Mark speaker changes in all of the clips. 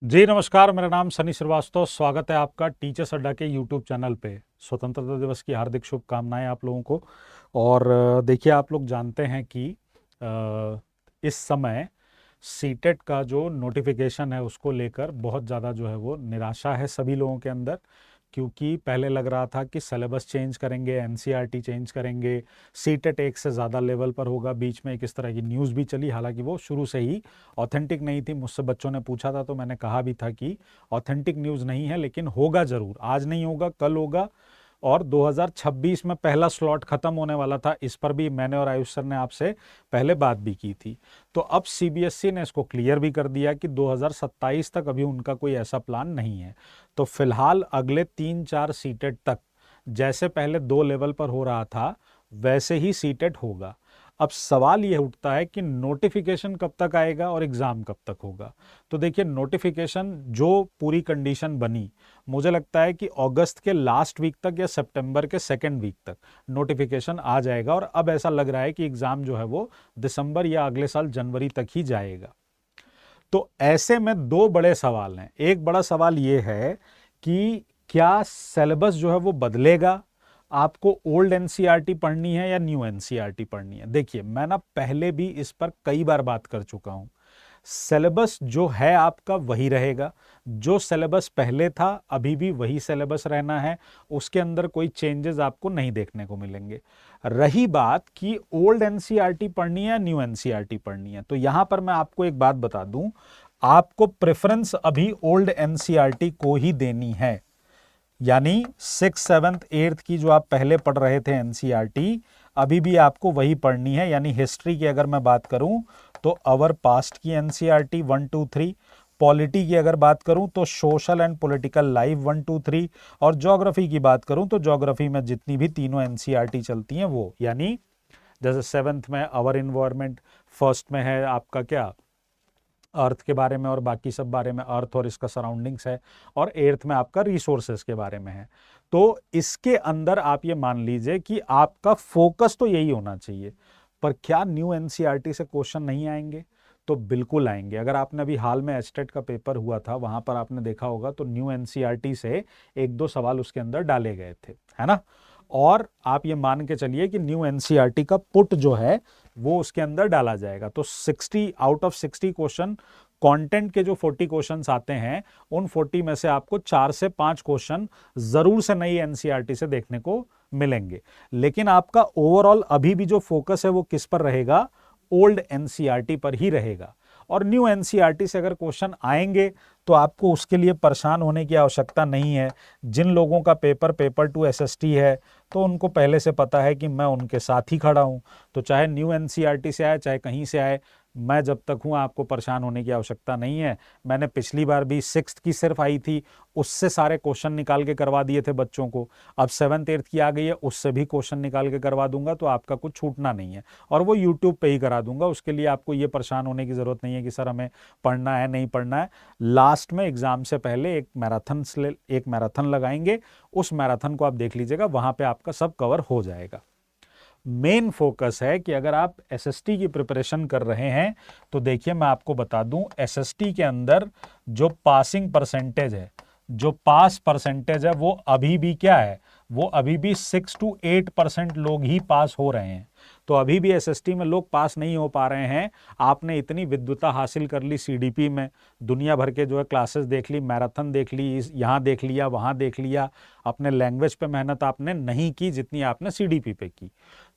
Speaker 1: जी नमस्कार, मेरा नाम सनी श्रीवास्तव। स्वागत है आपका टीचर्स अड्डा के यूट्यूब चैनल पे। स्वतंत्रता दिवस की हार्दिक शुभकामनाएं आप लोगों को। और देखिए, आप लोग जानते हैं कि इस समय सीटेट का जो नोटिफिकेशन है उसको लेकर बहुत ज़्यादा जो है वो निराशा है सभी लोगों के अंदर। क्योंकि पहले लग रहा था कि सिलेबस चेंज करेंगे, एनसीईआरटी चेंज करेंगे, सीटेट एक से ज़्यादा लेवल पर होगा। बीच में एक इस तरह की न्यूज़ भी चली, हालांकि वो शुरू से ही ऑथेंटिक नहीं थी। मुझसे बच्चों ने पूछा था तो मैंने कहा भी था कि ऑथेंटिक न्यूज़ नहीं है, लेकिन होगा ज़रूर। आज नहीं होगा, कल होगा। और 2026 में पहला स्लॉट खत्म होने वाला था, इस पर भी मैंने और आयुष सर ने आपसे पहले बात भी की थी। तो अब सीबीएसई ने इसको क्लियर भी कर दिया कि 2027 तक अभी उनका कोई ऐसा प्लान नहीं है। तो फिलहाल अगले 3-4 सीटेट तक जैसे पहले 2 लेवल पर हो रहा था वैसे ही सीटेट होगा। अब सवाल ये उठता है कि नोटिफिकेशन कब तक आएगा और एग्ज़ाम कब तक होगा। तो देखिए, नोटिफिकेशन जो पूरी कंडीशन बनी, मुझे लगता है कि अगस्त के लास्ट वीक तक या सितंबर के सेकेंड वीक तक नोटिफिकेशन आ जाएगा। और अब ऐसा लग रहा है कि एग्ज़ाम जो है वो दिसंबर या अगले साल जनवरी तक ही जाएगा। तो ऐसे में दो बड़े सवाल हैं। एक बड़ा सवाल ये है कि क्या सिलेबस जो है वो बदलेगा, आपको ओल्ड एनसीईआरटी पढ़नी है या न्यू एनसीईआरटी पढ़नी है। देखिए, मैं ना पहले भी इस पर कई बार बात कर चुका हूं। सिलेबस जो है आपका वही रहेगा। जो सिलेबस पहले था अभी भी वही सिलेबस रहना है। उसके अंदर कोई चेंजेस आपको नहीं देखने को मिलेंगे। रही बात कि ओल्ड एनसीईआरटी पढ़नी है या न्यू एनसीईआरटी पढ़नी है, तो यहां पर मैं आपको एक बात बता दूं। आपको प्रेफरेंस अभी ओल्ड एनसीईआरटी को ही देनी है। यानी 6, 7, 8 की जो आप पहले पढ़ रहे थे एनसीईआरटी, अभी भी आपको वही पढ़नी है। यानी हिस्ट्री की अगर मैं बात करूं तो अवर पास्ट की एनसीईआरटी 1, 2, 3। पॉलिटी की अगर बात करूं तो सोशल एंड पॉलिटिकल लाइफ 1, 2, 3। और ज्योग्राफी की बात करूं तो ज्योग्राफी में जितनी भी तीनों एनसीईआरटी चलती हैं वो, यानी जैसे सेवन्थ में अवर इन्वायरमेंट, फर्स्ट में है आपका क्या, अर्थ के बारे में और बाकी सब बारे में, अर्थ और इसका सराउंडिंग्स है। और एर्थ में आपका रिसोर्सेज के बारे में है। तो इसके अंदर आप ये मान लीजिए कि आपका फोकस तो यही होना चाहिए। पर क्या न्यू एनसीईआरटी से क्वेश्चन नहीं आएंगे? तो बिल्कुल आएंगे। अगर आपने अभी हाल में एस्टेट का पेपर हुआ था, वहां पर आपने देखा होगा तो न्यू एनसीईआरटी से 1-2 सवाल उसके अंदर डाले गए थे, है ना। और आप ये मान के चलिए कि न्यू एनसीईआरटी का पुट जो है वो उसके अंदर डाला जाएगा। तो 60 आउट ऑफ 60 क्वेश्चन, कंटेंट के जो 40 क्वेश्चंस आते हैं, उन 40 में से आपको 4 से 5 क्वेश्चन जरूर से नई एनसीईआरटी से देखने को मिलेंगे। लेकिन आपका ओवरऑल अभी भी जो फोकस है वो किस पर रहेगा? ओल्ड एनसीईआरटी पर ही रहेगा। और न्यू एनसीईआरटी से अगर क्वेश्चन आएंगे तो आपको उसके लिए परेशान होने की आवश्यकता नहीं है। जिन लोगों का पेपर 2 एसएसटी है तो उनको पहले से पता है कि मैं उनके साथ ही खड़ा हूं। तो चाहे न्यू एनसीईआरटी से आए चाहे कहीं से आए, मैं जब तक हूं आपको परेशान होने की आवश्यकता नहीं है। मैंने पिछली बार भी 6th की सिर्फ आई थी, उससे सारे क्वेश्चन निकाल के करवा दिए थे बच्चों को। अब 7th 8th की आ गई है, उससे भी क्वेश्चन निकाल के करवा दूंगा। तो आपका कुछ छूटना नहीं है और वो यूट्यूब पे ही करा दूंगा। उसके लिए आपको ये परेशान होने की जरूरत नहीं है कि सर हमें पढ़ना है नहीं पढ़ना है। लास्ट में एग्जाम से पहले एक मैराथन लगाएंगे। उस मैराथन को आप देख लीजिएगा, वहां पे आपका सब कवर हो जाएगा। मेन फोकस है कि अगर आप एसएसटी की प्रिपरेशन कर रहे हैं तो देखिए, मैं आपको बता दूं, एसएसटी के अंदर जो पासिंग परसेंटेज है, जो पास परसेंटेज है, वो अभी भी क्या है? वो अभी भी 6 to 8% लोग ही पास हो रहे हैं। तो अभी भी एसएसटी में लोग पास नहीं हो पा रहे हैं। आपने इतनी विद्वता हासिल कर ली सीडीपी में, दुनिया भर के जो है क्लासेस देख ली, मैराथन देख ली, यहाँ देख लिया वहाँ देख लिया, अपने लैंग्वेज पे मेहनत आपने नहीं की जितनी आपने सीडीपी पे की।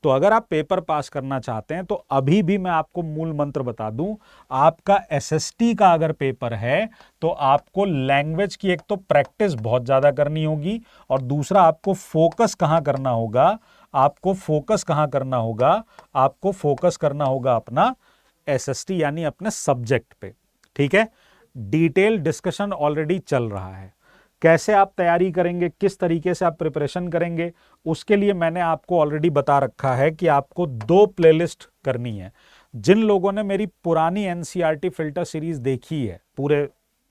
Speaker 1: तो अगर आप पेपर पास करना चाहते हैं तो अभी भी मैं आपको मूल मंत्र बता दूं, आपका एसएसटी का अगर पेपर है तो आपको लैंग्वेज की एक तो प्रैक्टिस बहुत ज्यादा करनी होगी, और दूसरा आपको फोकस कहां करना होगा? आपको फोकस कहां करना होगा? आपको फोकस करना होगा अपना एसएसटी यानी अपने सब्जेक्ट पे। ठीक है। डिटेल डिस्कशन ऑलरेडी चल रहा है। कैसे आप तैयारी करेंगे, किस तरीके से आप प्रिपरेशन करेंगे, उसके लिए मैंने आपको ऑलरेडी बता रखा है कि आपको 2 प्लेलिस्ट करनी है। जिन लोगों ने मेरी पुरानी एनसीईआरटी फिल्टर सीरीज देखी है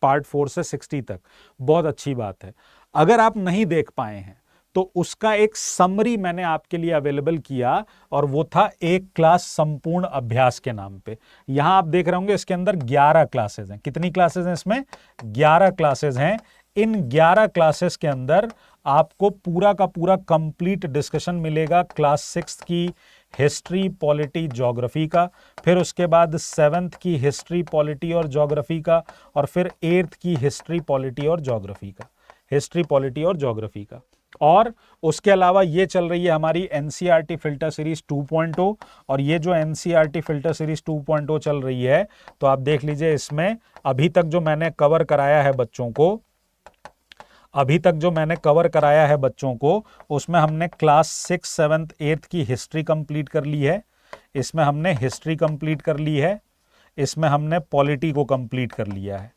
Speaker 1: पार्ट 4 से 60 तक, बहुत अच्छी बात है। अगर आप नहीं देख पाए हैं तो उसका एक समरी मैंने आपके लिए अवेलेबल किया और वो था एक क्लास संपूर्ण अभ्यास के नाम पे। यहां आप देख रहे होंगे इसके अंदर 11 क्लासेस हैं। कितनी क्लासेस हैं इसमें? 11 क्लासेस हैं। इन 11 क्लासेस के अंदर आपको पूरा का पूरा कंप्लीट डिस्कशन मिलेगा क्लास 6 की हिस्ट्री, पॉलिटी, ज्योग्राफी का, फिर उसके बाद 7th की हिस्ट्री, पॉलिटी और ज्योग्राफी का, और फिर 8th की हिस्ट्री, पॉलिटी और ज्योग्राफी का, हिस्ट्री, पॉलिटी और ज्योग्राफी का। और उसके अलावा ये चल रही है हमारी एनसीईआरटी फिल्टर सीरीज 2.0, और ये जो एनसीईआरटी फिल्टर सीरीज 2.0 चल रही है, तो आप देख लीजिए इसमें अभी तक जो मैंने कवर कराया है बच्चों को, उसमें हमने क्लास 6, 7th, 8th की हिस्ट्री कंप्लीट कर ली है, इसमें हमने हिस्ट्री कंप्लीट कर ली है, इसमें हमने पॉलिटी को कंप्लीट कर लिया है।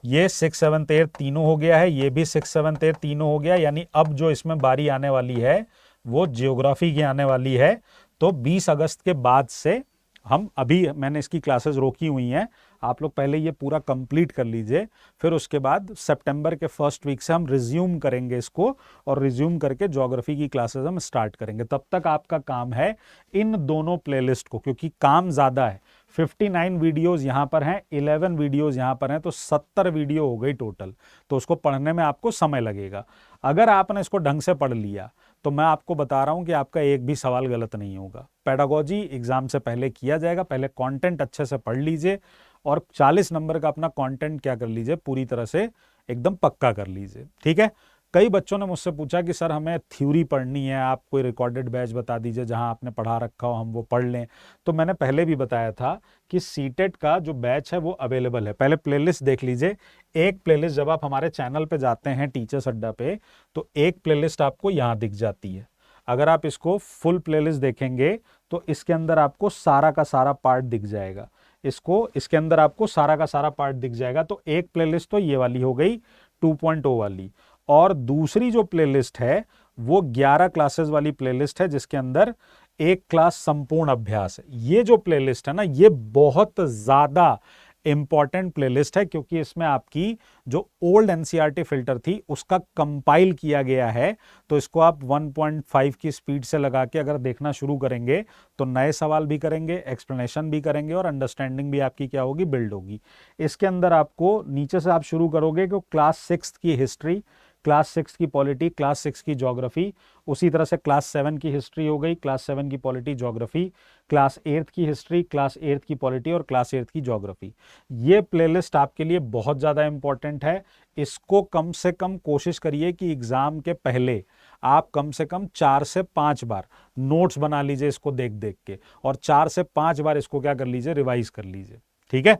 Speaker 1: ये 6, 7th, 8th तीनों हो गया है, ये भी 6, 7th, 8th तीनों हो गया। यानी अब जो इसमें बारी आने वाली है वो ज्योग्राफी की आने वाली है। तो 20 अगस्त के बाद से हम, अभी मैंने इसकी क्लासेस रोकी हुई हैं, आप लोग पहले ये पूरा कंप्लीट कर लीजिए, फिर उसके बाद सितंबर के फर्स्ट वीक से हम रिज्यूम करेंगे इसको, और रिज्यूम करके ज्योग्राफी की क्लासेस हम स्टार्ट करेंगे। तब तक आपका काम है इन दोनों प्लेलिस्ट को, क्योंकि काम ज़्यादा है, 59 वीडियोज़ यहाँ पर हैं, 11 वीडियोज़ यहाँ पर हैं, तो 70 वीडियो हो गई टोटल। तो उसको पढ़ने में आपको समय लगेगा। अगर आपने इसको ढंग से पढ़ लिया तो मैं आपको बता रहा हूं कि आपका एक भी सवाल गलत नहीं होगा। पेडागोजी एग्जाम से पहले किया जाएगा। पहले कंटेंट अच्छे से पढ़ लीजिए और 40 नंबर का अपना कंटेंट क्या कर लीजिए, पूरी तरह से एकदम पक्का कर लीजिए। ठीक है। कई बच्चों ने मुझसे पूछा कि सर हमें थ्योरी पढ़नी है, आप कोई रिकॉर्डेड बैच बता दीजिए जहां आपने पढ़ा रखा हो, हम वो पढ़ लें। तो मैंने पहले भी बताया था कि सीटेट का जो बैच है वो अवेलेबल है। पहले प्लेलिस्ट देख लीजिए। एक प्लेलिस्ट, जब आप हमारे चैनल पे जाते हैं टीचर्स अड्डा पे, तो एक प्लेलिस्ट आपको यहाँ दिख जाती है। अगर आप इसको फुल प्लेलिस्ट देखेंगे तो इसके अंदर आपको सारा का सारा पार्ट दिख जाएगा। इसके अंदर आपको सारा का सारा पार्ट दिख जाएगा। तो एक प्लेलिस्ट तो ये वाली हो गई 2.0 वाली, और दूसरी जो प्लेलिस्ट है वो 11 क्लासेस वाली प्लेलिस्ट है, जिसके अंदर एक क्लास संपूर्ण अभ्यास है। ये जो प्लेलिस्ट है ना, ये बहुत ज्यादा इंपॉर्टेंट प्लेलिस्ट है, क्योंकि इसमें आपकी जो ओल्ड एनसीईआरटी फिल्टर थी उसका कंपाइल किया गया है। तो इसको आप 1.5 की स्पीड से लगा के अगर देखना शुरू करेंगे तो नए सवाल भी करेंगे, एक्सप्लेनेशन भी करेंगे, और अंडरस्टैंडिंग भी आपकी क्या होगी, बिल्ड होगी। इसके अंदर आपको नीचे से आप शुरू करोगे कि क्लास 6 की हिस्ट्री, क्लास 6 की पॉलिटी, क्लास 6 की ज्योग्राफी, उसी तरह से क्लास 7 की हिस्ट्री हो गई, क्लास 7 की पॉलिटी, ज्योग्राफी, क्लास 8 की हिस्ट्री, क्लास 8 की पॉलिटी और क्लास 8 की ज्योग्राफी। ये प्लेलिस्ट आपके लिए बहुत ज़्यादा इंपॉर्टेंट है। इसको कम से कम कोशिश करिए कि एग्जाम के पहले आप कम से कम 4 से 5 बार नोट्स बना लीजिए इसको देख देख के, और 4 से 5 बार इसको क्या कर लीजिए, रिवाइज कर लीजिए। ठीक है।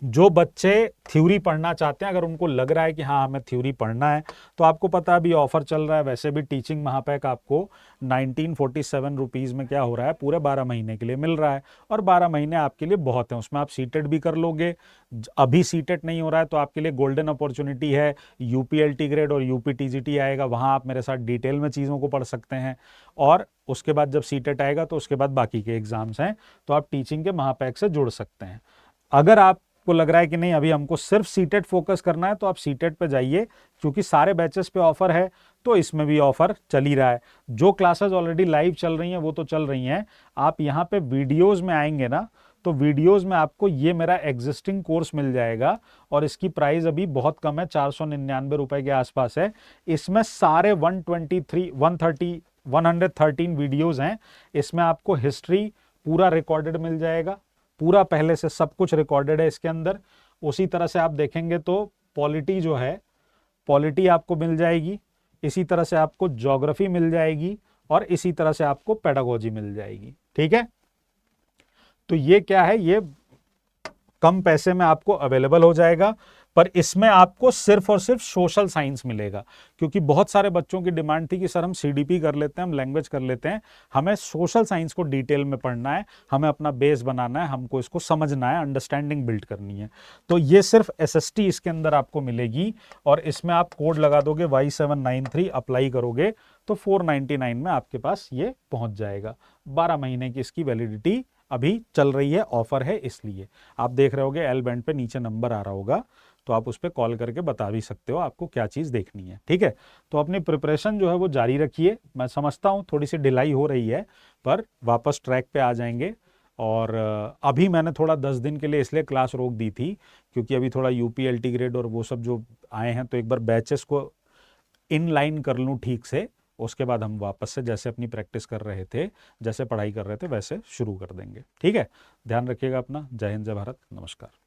Speaker 1: जो बच्चे थ्योरी पढ़ना चाहते हैं, अगर उनको लग रहा है कि हाँ हमें थ्योरी पढ़ना है, तो आपको पता है अभी ऑफर चल रहा है। वैसे भी टीचिंग महापैक आपको 1947 रुपीज़ में क्या हो रहा है, पूरे 12 महीने के लिए मिल रहा है, और 12 महीने आपके लिए बहुत हैं। उसमें आप सीटेट भी कर लोगे। अभी सीटेट नहीं हो रहा है तो आपके लिए गोल्डन अपॉर्चुनिटी है, यूपीएलटी ग्रेड और यूपीटीजीटी आएगा, वहाँ आप मेरे साथ डिटेल में चीज़ों को पढ़ सकते हैं। और उसके बाद जब सीटेट आएगा तो उसके बाद बाकी के एग्जाम्स हैं, तो आप टीचिंग के महापैक से जुड़ सकते हैं। अगर आप को लग रहा है कि नहीं अभी हमको सिर्फ सीटेट फोकस करना है, तो आप सीटेट पे जाइए, क्योंकि सारे बैचेस पे ऑफर है, तो इसमें भी ऑफर चल ही रहा है। जो क्लासेस ऑलरेडी लाइव चल रही हैं वो तो चल रही हैं। आप यहाँ पे वीडियोस में आएंगे ना, तो वीडियोस में आपको ये मेरा एग्जिस्टिंग कोर्स मिल जाएगा, और इसकी प्राइस अभी बहुत कम है, 499 रुपए के आसपास है। इसमें सारे 113 वीडियोज हैं। इसमें आपको हिस्ट्री पूरा रिकॉर्डेड मिल जाएगा, पूरा पहले से सब कुछ रिकॉर्डेड है इसके अंदर। उसी तरह से आप देखेंगे तो पॉलिटी जो है, पॉलिटी आपको मिल जाएगी, इसी तरह से आपको ज्योग्राफी मिल जाएगी, और इसी तरह से आपको पेडागोजी मिल जाएगी। ठीक है। तो ये क्या है, ये कम पैसे में आपको अवेलेबल हो जाएगा, पर इसमें आपको सिर्फ और सिर्फ सोशल साइंस मिलेगा, क्योंकि बहुत सारे बच्चों की डिमांड थी कि सर हम सीडीपी कर लेते हैं, हम लैंग्वेज कर लेते हैं, हमें सोशल साइंस को डिटेल में पढ़ना है, हमें अपना बेस बनाना है, हमको इसको समझना है, अंडरस्टैंडिंग बिल्ड करनी है। तो ये सिर्फ एसएसटी इसके अंदर आपको मिलेगी, और इसमें आप कोड लगा दोगे Y793, अप्लाई करोगे तो 499 में आपके पास ये पहुंच जाएगा। 12 महीने की इसकी वैलिडिटी अभी चल रही है, ऑफर है, इसलिए आप देख रहे होगे एल बैंड पे नीचे नंबर आ रहा होगा, तो आप उस पर कॉल करके बता भी सकते हो आपको क्या चीज़ देखनी है। ठीक है, तो अपनी प्रिपरेशन जो है वो जारी रखिए। मैं समझता हूँ थोड़ी सी डिलाई हो रही है, पर वापस ट्रैक पे आ जाएंगे। और अभी मैंने थोड़ा 10 दिन के लिए इसलिए क्लास रोक दी थी क्योंकि अभी थोड़ा यूपी एलटी ग्रेड और वो सब जो आए हैं, तो एक बार बैचेस को इन लाइन कर लूँ ठीक से, उसके बाद हम वापस से जैसे अपनी प्रैक्टिस कर रहे थे, जैसे पढ़ाई कर रहे थे, वैसे शुरू कर देंगे। ठीक है, ध्यान रखिएगा अपना। जय हिंद, जय भारत, नमस्कार।